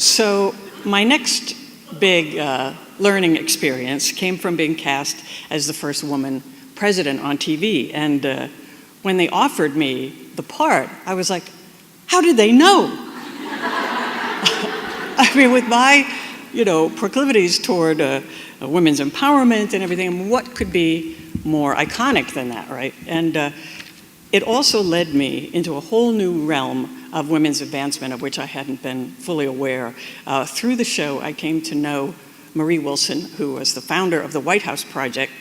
So my next big learning experience came from being cast as the first woman president on TV. And when they offered me the part, I was like, how did they know? I mean, with my, proclivities toward women's empowerment and everything, what could be more iconic than that, right? And it also led me into a whole new realm of women's advancement, of which I hadn't been fully aware. Through the show, I came to know Marie Wilson, who was the founder of the White House Project.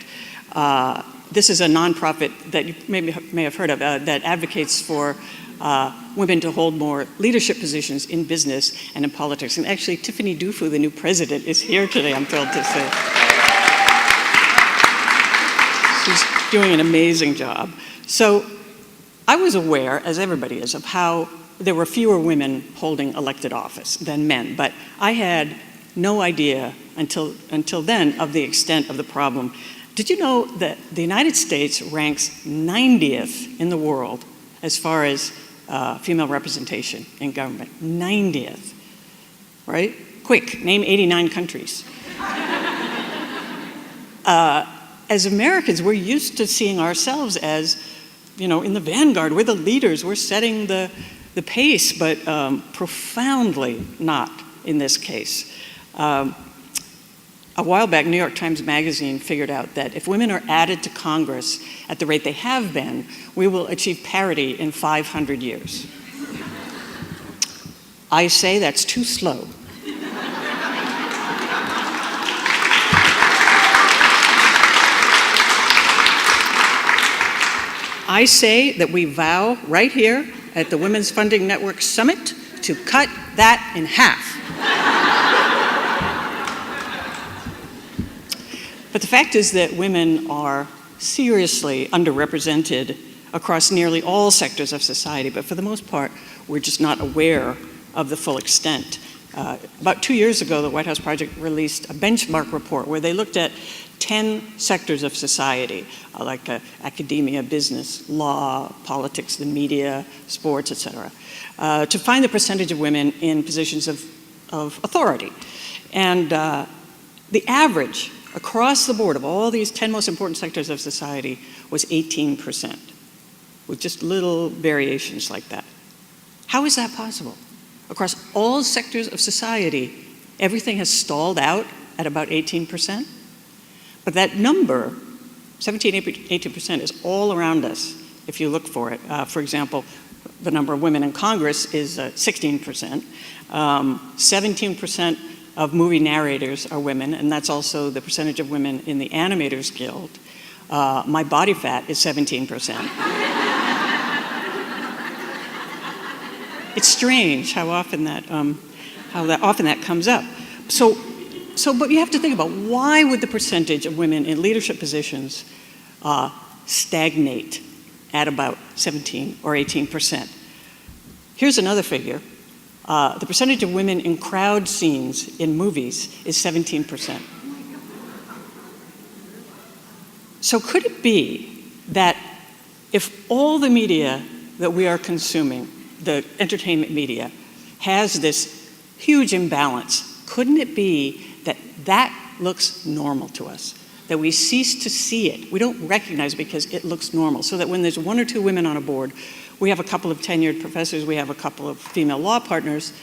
This is a nonprofit that you may have heard of that advocates for women to hold more leadership positions in business and in politics. And actually, Tiffany Dufu, the new president, is here today, I'm thrilled to say. She's doing an amazing job. So I was aware, as everybody is, of how there were fewer women holding elected office than men, but I had no idea until then of the extent of the problem. Did you know that the United States ranks 90th in the world as far as female representation in government? 90th, right? Quick, name 89 countries. As Americans, we're used to seeing ourselves as, in the vanguard. We're the leaders. We're setting the pace, but profoundly not in this case. A while back, New York Times Magazine figured out that if women are added to Congress at the rate they have been, we will achieve parity in 500 years. I say that's too slow. I say that we vow right here at the Women's Funding Network Summit to cut that in half. But the fact is that women are seriously underrepresented across nearly all sectors of society, but for the most part, we're just not aware of the full extent. About 2 years ago, the White House Project released a benchmark report where they looked at 10 sectors of society, like academia, business, law, politics, the media, sports, etc., to find the percentage of women in positions of authority. And the average across the board of all these 10 most important sectors of society was 18%, with just little variations like that. How is that possible? Across all sectors of society, everything has stalled out at about 18%. But that number, 17, 18%, is all around us if you look for it. For example, the number of women in Congress is 16%. 17% of movie narrators are women, and that's also the percentage of women in the Animators Guild. My body fat is 17%. It's strange how often that comes up. But you have to think about, why would the percentage of women in leadership positions stagnate at about 17 or 18%? Here's another figure. The percentage of women in crowd scenes in movies is 17%. So could it be that if all the media that we are consuming, the entertainment media, has this huge imbalance, couldn't it be that looks normal to us, that we cease to see it? We don't recognize it because it looks normal. So that when there's 1 or 2 women on a board, we have a couple of tenured professors, we have a couple of female law partners,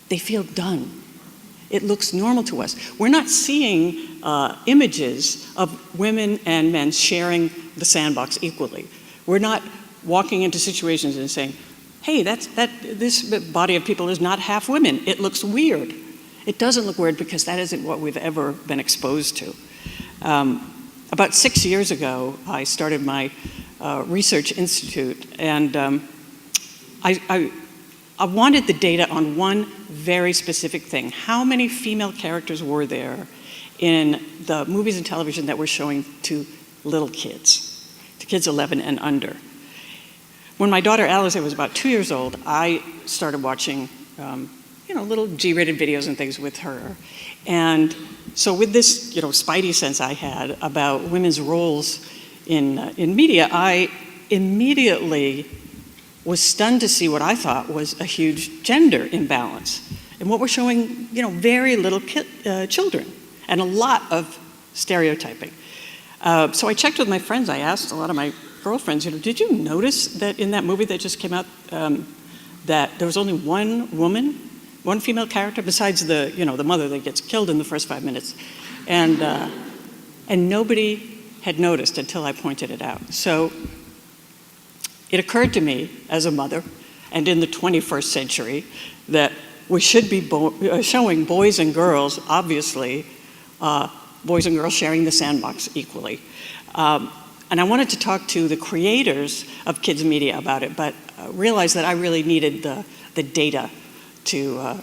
they feel done. It looks normal to us. We're not seeing images of women and men sharing the sandbox equally. We're not walking into situations and saying, hey, this body of people is not half women. It looks weird. It doesn't look weird because that isn't what we've ever been exposed to. About 6 years ago, I started my research institute, and I wanted the data on one very specific thing. How many female characters were there in the movies and television that were showing to little kids, to kids 11 and under? When my daughter Alice was about 2 years old, I started watching little G-rated videos and things with her. And so with this, spidey sense I had about women's roles in media, I immediately was stunned to see what I thought was a huge gender imbalance. And what we're showing, very little children, and a lot of stereotyping. So I checked with my friends. I asked a lot of my girlfriends, did you notice that in that movie that just came out, that there was only one woman, one female character, besides the mother that gets killed in the first 5 minutes, and nobody had noticed until I pointed it out. So it occurred to me as a mother, and in the 21st century, that we should be showing boys and girls, obviously, boys and girls sharing the sandbox equally. And I wanted to talk to the creators of kids media about it, but realized that I really needed the data to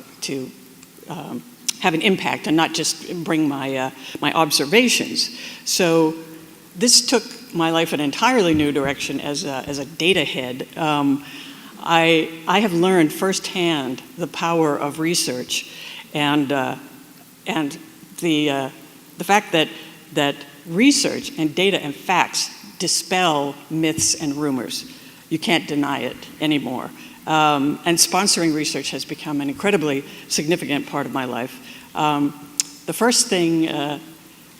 have an impact and not just bring my observations. So this took my life in an entirely new direction as a data head. I have learned firsthand the power of research and the fact that research and data and facts dispel myths and rumors. You can't deny it anymore. And sponsoring research has become an incredibly significant part of my life. The first thing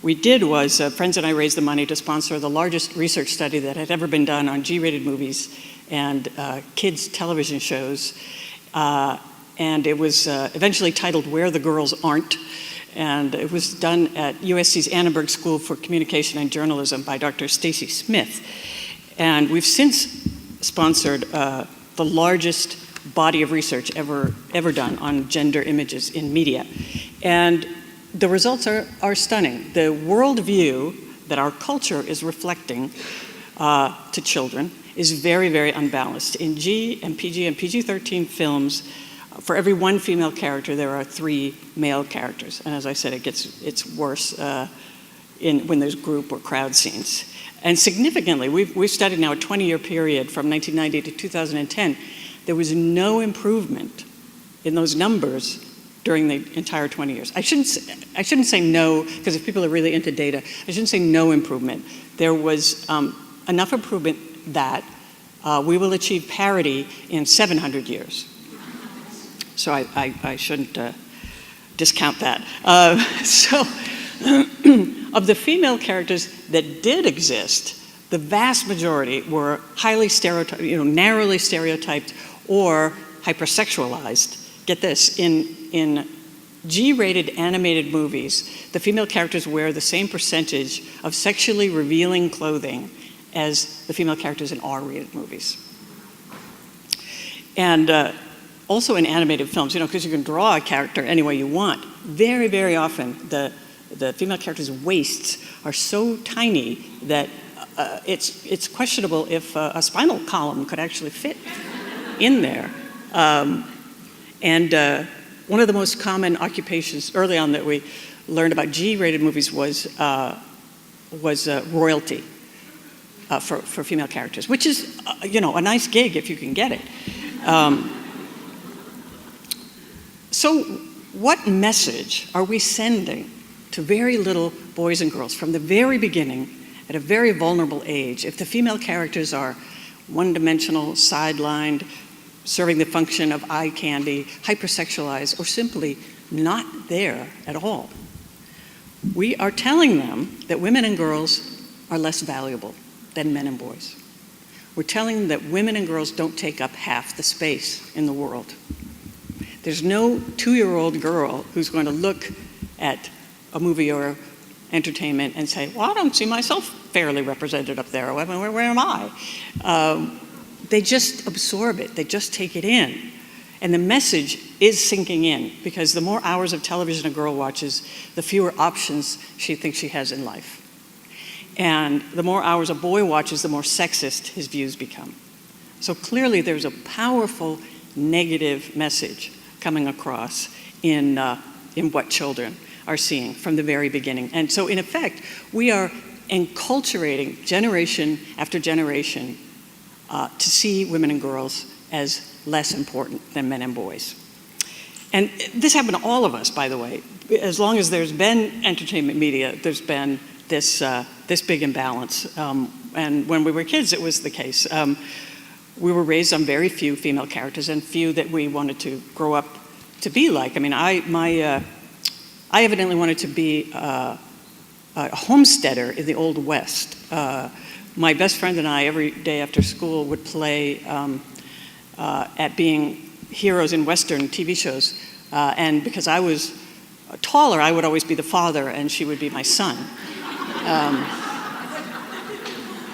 we did was friends and I raised the money to sponsor the largest research study that had ever been done on G-rated movies and kids television shows. And it was eventually titled Where the Girls Aren't. And it was done at USC's Annenberg School for Communication and Journalism by Dr. Stacy Smith. And we've since sponsored the largest body of research ever done on gender images in media. And the results are stunning. The worldview that our culture is reflecting to children is very, very unbalanced. In G and PG-13 films, for every one female character, there are 3 male characters. And as I said, it's worse when there's group or crowd scenes. And significantly, we've studied now a 20-year period from 1990 to 2010. There was no improvement in those numbers during the entire 20 years. I shouldn't say no, because if people are really into data, I shouldn't say no improvement. There was enough improvement that we will achieve parity in 700 years. So I shouldn't discount that. Of the female characters that did exist, the vast majority were highly stereotyped, narrowly stereotyped or hypersexualized. Get this, in G-rated animated movies, the female characters wear the same percentage of sexually revealing clothing as the female characters in R-rated movies. And also in animated films, because you can draw a character any way you want, very, very often the female characters' waists are so tiny that it's questionable if a spinal column could actually fit in there. And one of the most common occupations early on that we learned about G-rated movies was royalty for female characters, which is, a nice gig if you can get it. So what message are we sending to very little boys and girls from the very beginning at a very vulnerable age if the female characters are one-dimensional, sidelined, serving the function of eye candy, hypersexualized, or simply not there at all? We are telling them that women and girls are less valuable than men and boys. We're telling them that women and girls don't take up half the space in the world. There's no 2-year-old girl who's going to look at a movie or entertainment and say, well, I don't see myself fairly represented up there. Where am I? They just absorb it. They just take it in. And the message is sinking in, because the more hours of television a girl watches, the fewer options she thinks she has in life. And the more hours a boy watches, the more sexist his views become. So clearly there's a powerful negative message coming across in what children are seeing from the very beginning. And so in effect, we are enculturating generation after generation to see women and girls as less important than men and boys. And this happened to all of us, by the way. As long as there's been entertainment media, there's been this big imbalance. And when we were kids, it was the case. We were raised on very few female characters and few that we wanted to grow up to be like. I mean, I evidently wanted to be a homesteader in the Old West. My best friend and I, every day after school, would play at being heroes in Western TV shows. And because I was taller, I would always be the father, and she would be my son.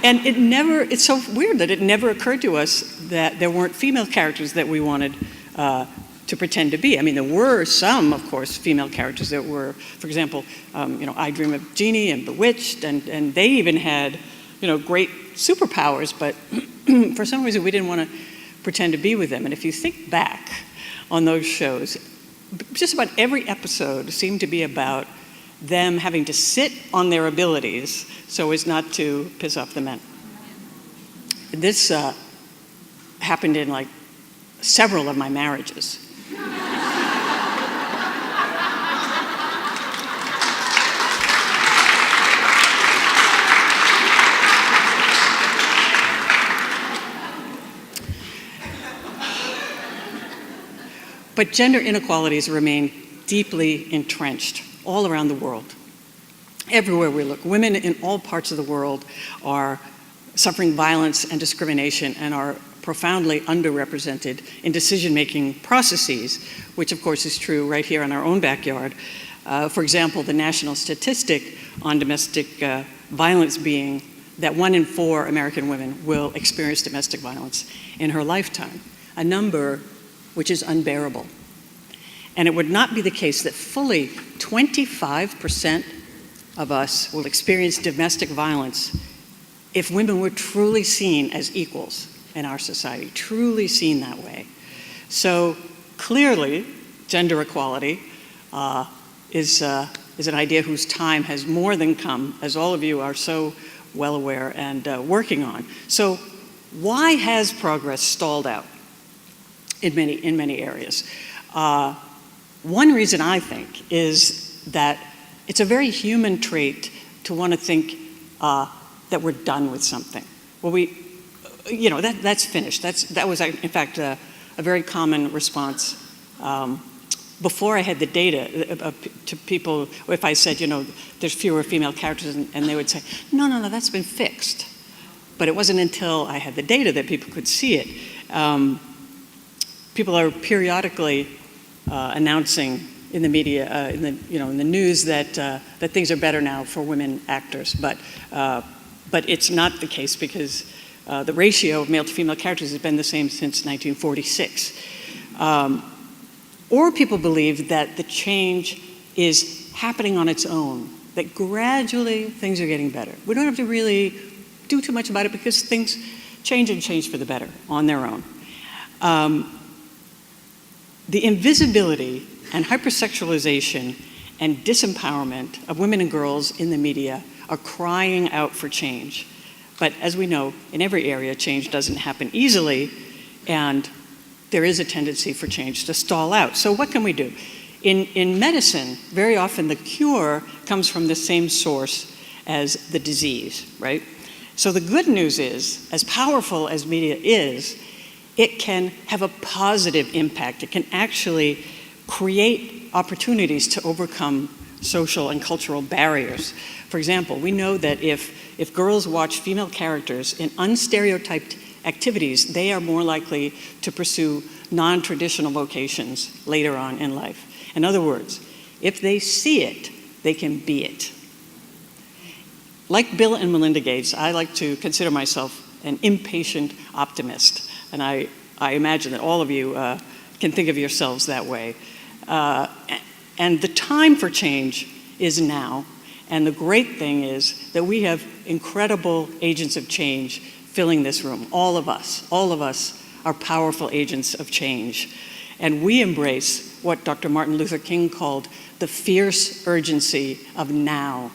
And it's so weird that it never occurred to us that there weren't female characters that we wanted to pretend to be. I mean, there were some, of course, female characters that were, for example, I Dream of Jeannie and Bewitched, and they even had, great superpowers, but for some reason we didn't want to pretend to be with them. And if you think back on those shows, just about every episode seemed to be about them having to sit on their abilities so as not to piss off the men. This happened in like several of my marriages. But gender inequalities remain deeply entrenched all around the world. Everywhere we look, women in all parts of the world are suffering violence and discrimination and are profoundly underrepresented in decision-making processes, which of course is true right here in our own backyard. For example, the national statistic on domestic violence being that 1 in 4 American women will experience domestic violence in her lifetime, a number which is unbearable. And it would not be the case that fully 25% of us will experience domestic violence if women were truly seen as equals in our society, truly seen that way. So clearly, gender equality is an idea whose time has more than come, as all of you are so well aware and working on. So why has progress stalled out in many areas? One reason, I think, is that it's a very human trait to want to think that we're done with something. Well, that's finished. That was, in fact, a very common response before I had the data to people. If I said, there's fewer female characters, and they would say, no, that's been fixed. But it wasn't until I had the data that people could see it. People are periodically announcing in the media, in the news that things are better now for women actors, but it's not the case because the ratio of male to female characters has been the same since 1946. Or people believe that the change is happening on its own, that gradually things are getting better. We don't have to really do too much about it because things change for the better on their own. The invisibility and hypersexualization and disempowerment of women and girls in the media are crying out for change. But as we know, in every area, change doesn't happen easily, and there is a tendency for change to stall out. So what can we do? In medicine, very often the cure comes from the same source as the disease, right? So the good news is, as powerful as media is, it can have a positive impact. It can actually create opportunities to overcome social and cultural barriers. For example, we know that if girls watch female characters in unstereotyped activities, they are more likely to pursue non-traditional vocations later on in life. In other words, if they see it, they can be it. Like Bill and Melinda Gates, I like to consider myself an impatient optimist. And I imagine that all of you can think of yourselves that way. And the time for change is now. And the great thing is that we have incredible agents of change filling this room. All of us are powerful agents of change. And we embrace what Dr. Martin Luther King called the fierce urgency of now.